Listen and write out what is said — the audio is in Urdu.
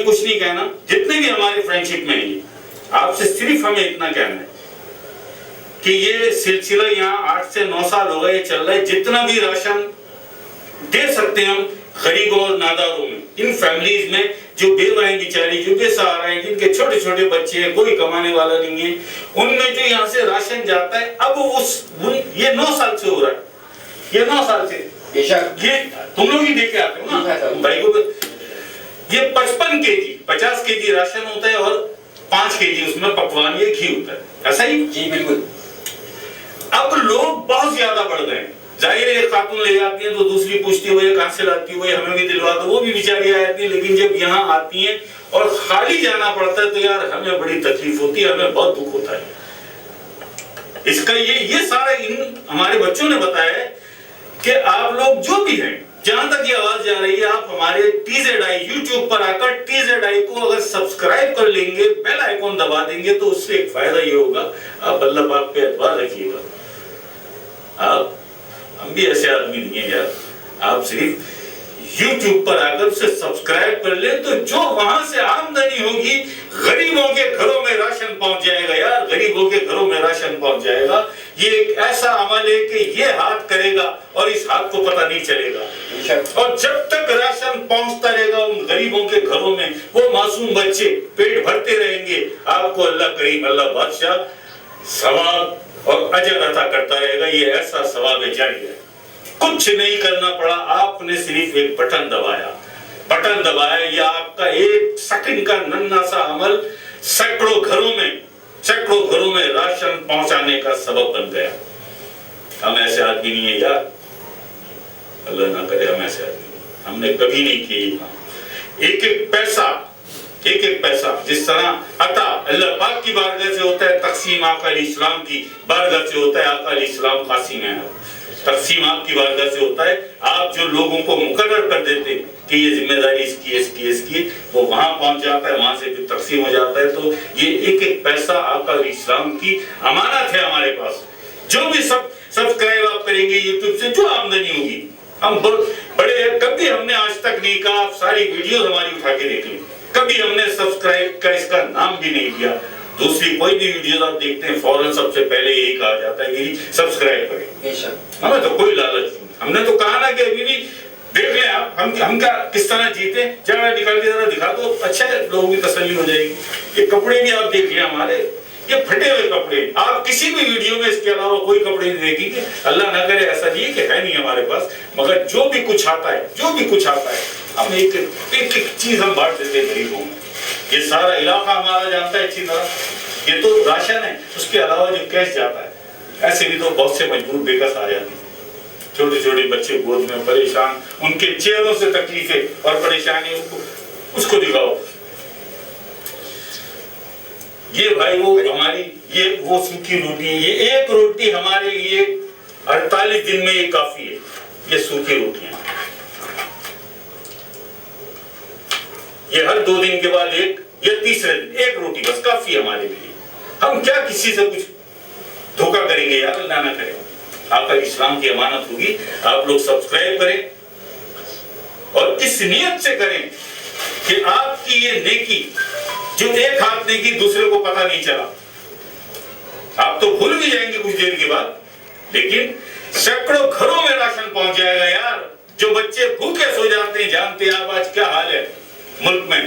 ہمیں کچھ نہیں کہنا، جتنے بھی ہمارے فرینڈشپ میں ہیں، آپ سے صرف ہمیں اتنا کہنا ہے کہ یہ سلسلہ یہاں 8 سے 9 سال ہو گئے یہ چل رہا ہے، جتنا بھی راشن دے سکتے ہیں ہم غریبوں اور ناداروں میں، ان فیملیز میں جو بیوہ ہیں بیچاری، جو بے سہارا ہیں، جن کے چھوٹے چھوٹے بچے ہیں، کوئی کمانے والا نہیں ہے، ان میں جو یہاں سے راشن جاتا ہے، اب یہ 9 سال سے ہو رہا ہے، یہ 9 سال سے، یہ تم لوگ ہی دیکھ کے آتے ہو نا بھائی کو، یہ 55 kg 50 kg راشن ہوتا ہے اور 5 kg اس میں پکوان یا گھی ہوتا ہے، ایسا ہی؟ جی بالکل۔ اب لوگ بہت زیادہ بڑھ گئے، ظاہر ہے خاتون لے جاتی ہیں تو دوسری پوچھتی ہے وہ یہ کہاں سے لاتی ہے، ہمیں بھی دلوا دو، وہ بھی بیچاری آتی ہیں، لیکن جب یہاں آتی ہیں اور خالی جانا پڑتا ہے تو یار ہمیں بڑی تکلیف ہوتی ہے، ہمیں بہت دکھ ہوتا ہے۔ اس کا یہ سارا ہمارے بچوں نے بتایا ہے کہ آپ لوگ جو بھی ہیں، جہاں تک یہ آواز جا رہی ہے، آپ ہمارے TZI یوٹیوب پر آ کر TZI کو اگر سبسکرائب کر لیں گے، بیل آئیکن دبا دیں گے تو اس سے ایک فائدہ یہ ہوگا، آپ اللہ پاک پہ اعتبار رکھیے گا۔ ہم بھی ایسے آدمی نہیں ہیں یار، آپ صرف یوٹیوب پر آ کر اسے سبسکرائب کر لیں تو جو وہاں سے آمدنی ہوگی غریبوں کے گھروں میں راشن پہنچ جائے گا یار، غریبوں کے گھروں میں راشن پہنچ جائے گا۔ یہ ایک ایسا عمل ہے کہ یہ ہاتھ کرے گا اور اس ہاتھ کو پتہ نہیں چلے گا، اور جب تک راشن پہنچتا رہے گا ان غریبوں کے گھروں میں، وہ معصوم بچے پیٹ بھرتے رہیں گے، آپ کو اللہ کریم، اللہ بادشاہ ثواب اور اجر عطا کرتا رہے گا۔ یہ ایسا ثواب جاری ہے، کچھ نہیں کرنا پڑا، آپ نے صرف ایک بٹن دبایا، یا آپ کا ایک سیکنڈ کا ننھا سا عمل سینکڑوں گھروں میں راشن پہنچانے کا سبب بن گیا۔ ہم ایسے آدمی نہیں ہیں یار، اللہ نہ کرے ہم ایسے آدمی، ہم نے کبھی نہیں کیے یہ کام۔ ایک ایک پیسہ جس طرح عطا اللہ پاک کی بارگاہ سے ہوتا ہے، تقسیم آقا علیہ السلام کی بارگاہ سے ہوتا ہے، آقا علیہ السلام قاسم ہیں، تقسیم آپ کی بارگاہ سے ہوتا ہے۔ آپ جو لوگوں کو مقرر کر دیتے کہ یہ ذمہ داری اس کی، وہ وہاں پہنچ جاتا ہے، وہاں سے پھر تقسیم ہو جاتا ہے۔ تو یہ ایک پیسہ آقا علیہ السلام کی امانت ہے ہمارے پاس۔ جو بھی سبسکرائب آپ کریں گے یوٹیوب سے، جو آمدنی ہوگی، ہم بڑے کبھی ہم نے آج تک نہیں کہا، آپ ساری ویڈیوز ہماری اٹھا کے دیکھ لیں، کبھی ہم نے سبسکرائب کا اس کا نام بھی نہیں لیا۔ دوسری کوئی بھی ویڈیوز آپ دیکھتے ہیں فوراً سب سے پہلے یہی کہا جاتا ہے کہ سبسکرائب کریں۔ ہمیں تو کوئی لالچ نہیں، ہم نے تو کہا نا کہ ابھی بھی دیکھ لیں آپ ہم کا کس طرح جیتے، جگہ نکال کے ذرا دکھا دو، اچھا ہے، لوگوں کی تسلی ہو جائے گی۔ یہ کپڑے بھی آپ دیکھ لیں ہمارے، یہ پھٹے ہوئے کپڑے، آپ کسی بھی ویڈیو میں اس کے علاوہ کوئی کپڑے نہیں دیکھیں گے۔ اللہ نہ کرے ایسا نہیں ہے کہ ہے نہیں ہمارے پاس، مگر جو بھی کچھ آتا ہے ہم ایک چیز ہم بانٹ دیتے ہیں غریبوں میں۔ یہ سارا علاقہ ہمارا جانتا ہے اچھی طرح، یہ تو راشن ہے، اس کے علاوہ جو کیش جاتا ہے، ایسے بھی تو بہت سے مجبور بے کس آ جاتے ہیں، چھوٹے چھوٹے بچے گود میں پریشان، ان کے چہروں سے تکلیفیں اور پریشانی اس کو دکھاؤ۔ یہ بھائی وہ ہماری یہ وہ سوکھی روٹی ہے، یہ ایک روٹی ہمارے لیے 48 دن میں یہ کافی ہے، یہ سوکھی روٹیاں، یہ ہر 2 دن کے بعد ایک یا تیسرے دن ایک روٹی بس کافی ہے ہمارے لیے۔ ہم کیا کسی سے کچھ دھوکہ کریں گے یار، اللہ نہ کرے۔ آپ کا اسلام کی امانت ہوگی، آپ لوگ سبسکرائب کریں اور اس نیت سے کریں کہ آپ کی یہ نیکی، جو ایک ہاتھ نیکی دوسرے کو پتہ نہیں چلا، آپ تو بھول بھی جائیں گے کچھ دیر کے بعد، لیکن سینکڑوں گھروں میں راشن پہنچ جائے گا یار۔ جو بچے بھوکے سو جاتے ہیں، جانتے ہیں آپ آج کیا حال ہے ملک میں،